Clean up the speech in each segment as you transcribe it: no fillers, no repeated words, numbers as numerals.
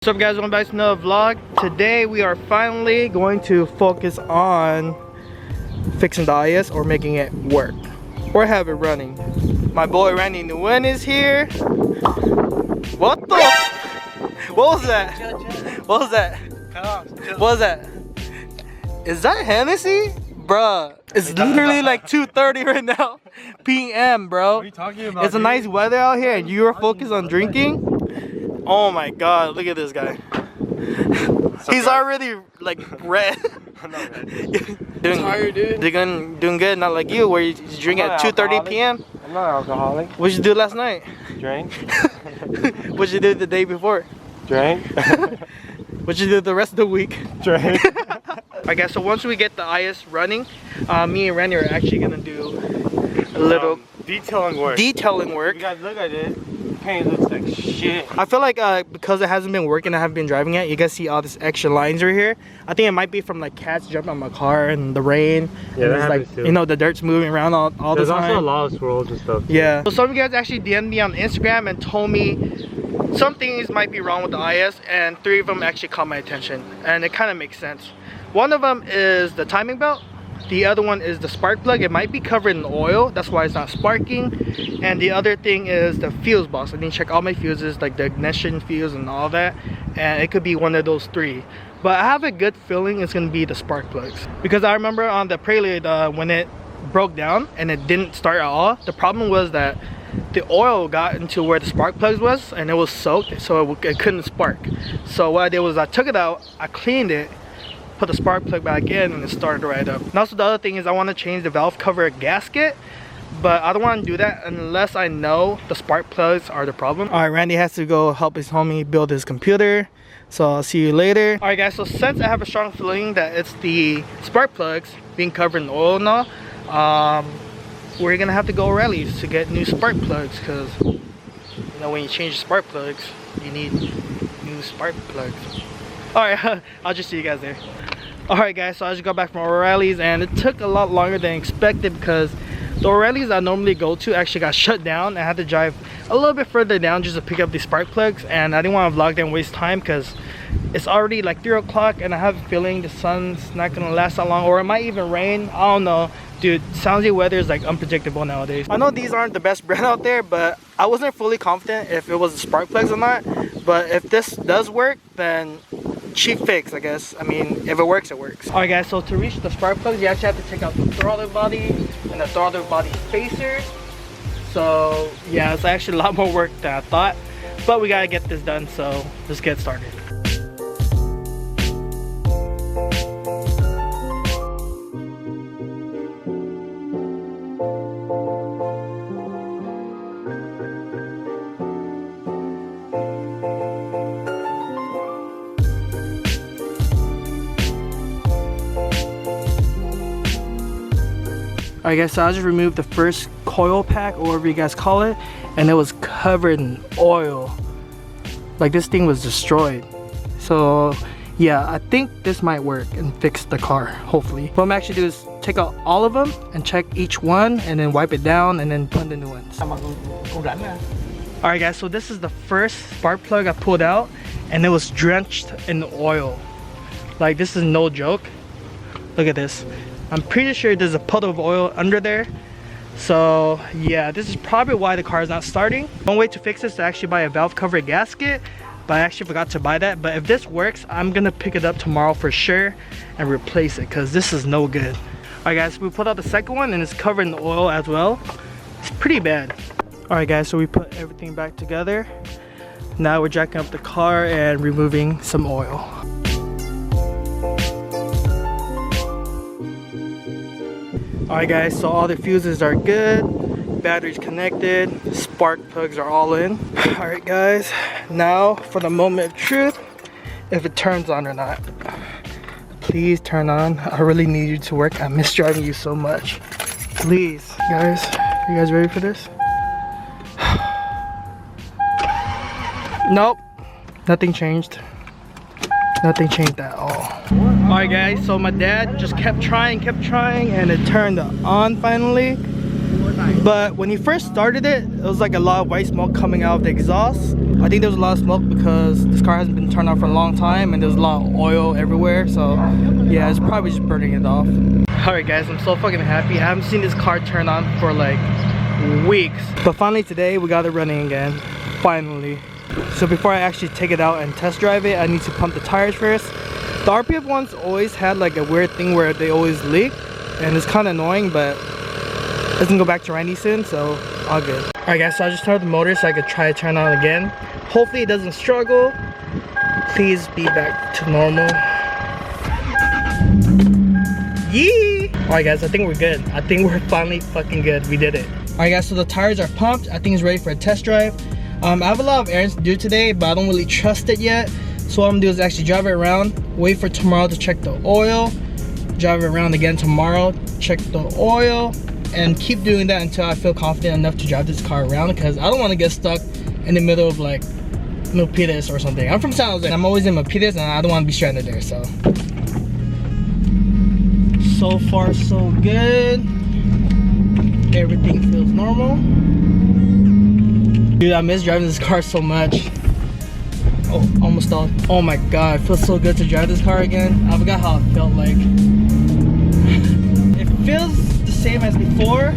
What's up guys, welcome back to another vlog. Today we are finally going to focus on fixing the IS or making it work or have it running. My boy Randy Nguyen is here. What was that? What was that? What was that? Is that Hennessy? Bruh, it's literally like 2:30 right now PM, bro. What are you talking about? It's a nice weather out here and you're focused on drinking? Oh my god, look at this guy. He's already like red. I'm not red. Tired, dude. Doing good, not like you where you drink at 2:30 PM. I'm not alcoholic. What'd you do last night? Drank. What'd you do the day before? Drank. What'd you do the rest of the week? Drank. Alright guys, so once we get the IS running, me and Randy are actually gonna do a little detailing work. You guys look at it. Paint looks like shit. I feel like because it hasn't been working, I haven't been driving it. You guys see all this extra lines right here. I think it might be from like cats jumping on my car and the rain. Yeah, and that happens like too. you know, the dirt's moving around all the time. There's also a lot of swirls and stuff too. Yeah. So some of you guys actually DM'd me on Instagram and told me some things might be wrong with the IS, and 3 of them actually caught my attention, and it kind of makes sense. One of them is the timing belt. The other one is the spark plug. It might be covered in oil, that's why it's not sparking. And the other thing is the fuse box. I need to check all my fuses, like the ignition fuse and all that, and it could be one of those 3. But I have a good feeling it's gonna be the spark plugs, because I remember on the Prelude when it broke down and it didn't start at all, the problem was that the oil got into where the spark plugs was and it was soaked, so it couldn't spark. So what I did was I took it out, I cleaned it, put the spark plug back in, and it started right up. And also the other thing is I want to change the valve cover gasket, but I don't want to do that unless I know the spark plugs are the problem. Alright, Randy has to go help his homie build his computer, so I'll see you later. Alright guys, so since I have a strong feeling that it's the spark plugs being covered in oil now, we're gonna have to go rallies to get new spark plugs, because you know when you change the spark plugs you need new spark plugs. Alright, I'll just see you guys there. Alright guys, so I just got back from O'Reilly's and it took a lot longer than expected because the O'Reilly's I normally go to actually got shut down. I had to drive a little bit further down just to pick up these spark plugs, and I didn't want to vlog and waste time because it's already like 3 o'clock and I have a feeling the sun's not gonna last that long, or it might even rain. I don't know. Dude, San Jose weather is like unpredictable nowadays. I know these aren't the best brand out there, but I wasn't fully confident if it was the spark plugs or not. But if this does work, then cheap fix, I guess. I mean, if it works, it works. Alright guys, so to reach the spark plugs, you actually have to take out the throttle body and the throttle body spacers. So yeah, it's actually a lot more work than I thought, but we gotta get this done, so let's get started. Alright guys, so I just removed the first coil pack, or whatever you guys call it, and it was covered in oil. Like this thing was destroyed. So yeah, I think this might work and fix the car, hopefully. What I'm actually do is take out all of them and check each one and then wipe it down and then put in the new ones. Alright guys, so this is the first spark plug I pulled out and it was drenched in oil. Like this is no joke. Look at this. I'm pretty sure there's a puddle of oil under there. So yeah, this is probably why the car is not starting. One way to fix this is to actually buy a valve cover gasket, but I actually forgot to buy that. But if this works, I'm gonna pick it up tomorrow for sure and replace it, because this is no good. Alright guys, we put out the second one and it's covered in oil as well. It's pretty bad. Alright guys, so we put everything back together. Now we're jacking up the car and removing some oil. Alright guys, so all the fuses are good, batteries connected, spark plugs are all in. Alright guys, now for the moment of truth, if it turns on or not. Please turn on. I really need you to work. I miss driving you so much. Please, guys, are you guys ready for this? Nope, nothing changed. Nothing changed at all. Alright guys, so my dad just kept trying and it turned on finally. But when he first started it, it was like a lot of white smoke coming out of the exhaust. I think there was a lot of smoke because this car hasn't been turned on for a long time and there's a lot of oil everywhere. So yeah, it's probably just burning it off. Alright guys, I'm so fucking happy. I haven't seen this car turn on for like weeks. But finally today, we got it running again. Finally. So before I actually take it out and test drive it, I need to pump the tires first. The RPF ones always had like a weird thing where they always leak. And it's kind of annoying, but it's gonna go back to Randy soon, so all good. Alright guys, so I just turned the motor so I could try to turn on again. Hopefully it doesn't struggle. Please be back to normal. Yee! Alright guys, I think we're good. I think we're finally fucking good. We did it. Alright guys, so the tires are pumped. I think it's ready for a test drive. I have a lot of errands to do today, but I don't really trust it yet. So what I'm gonna do is actually drive it around, wait for tomorrow to check the oil, drive it around again tomorrow, check the oil, and keep doing that until I feel confident enough to drive this car around, because I don't want to get stuck in the middle of like Milpitas or something. I'm from San Jose. I'm always in Milpitas and I don't want to be stranded there. So far so good. Everything feels normal. Dude, I miss driving this car so much. Oh, almost done. Oh my god, it feels so good to drive this car again. I forgot how it felt like. It feels the same as before,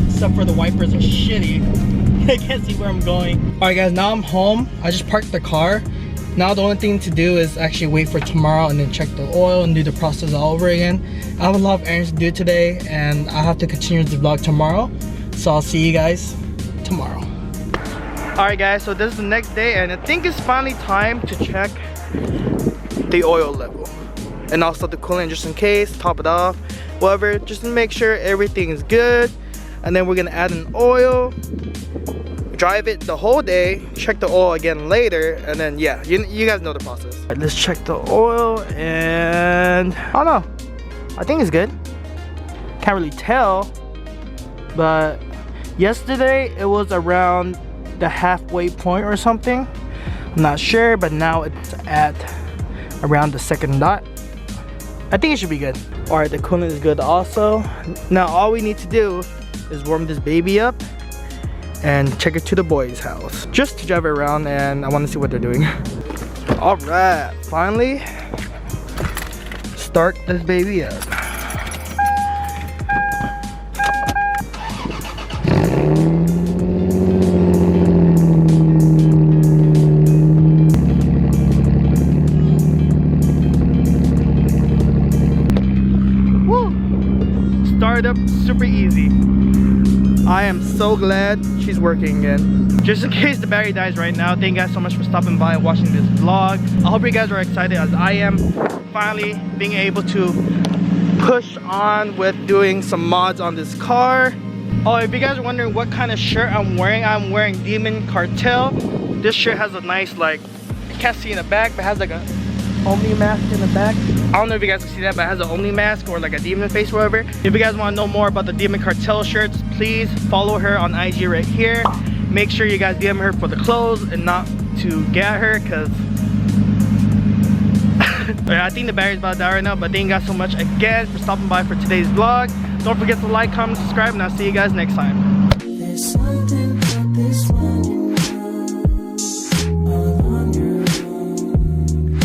except for the wipers are shitty. I can't see where I'm going. Alright guys, now I'm home. I just parked the car. Now the only thing to do is actually wait for tomorrow and then check the oil and do the process all over again. I have a lot of errands to do today and I have to continue the vlog tomorrow. So I'll see you guys tomorrow. Alright guys, so this is the next day and I think it's finally time to check the oil level. And also the coolant just in case, top it off, whatever, just to make sure everything is good. And then we're gonna add an oil, drive it the whole day, check the oil again later, and then yeah, you guys know the process. Right, let's check the oil and I don't know, I think it's good. Can't really tell, but yesterday it was around the halfway point or something. I'm not sure, but now it's at around the second dot. I think it should be good. Alright, the coolant is good also. Now all we need to do is warm this baby up and check it to the boys' house just to drive it around, and I want to see what they're doing. Alright, finally start this baby up. Start up super easy. I am so glad she's working again. Just in case the battery dies right now, thank you guys so much for stopping by and watching this vlog. I hope you guys are excited as I am, finally being able to push on with doing some mods on this car. Oh, if you guys are wondering what kind of shirt I'm wearing Demon Cartel. This shirt has a nice, like, you can't see in the back, but it has like a Omni mask in the back. I don't know if you guys can see that, but it has an Omni mask or like a demon face or whatever. If you guys want to know more about the Demon Cartel shirts, please follow her on IG right here. Make sure you guys DM her for the clothes and not to get at her, because I think the battery's about to die right now. But thank you guys so much again for stopping by for today's vlog. Don't forget to like, comment, subscribe, and I'll see you guys next time.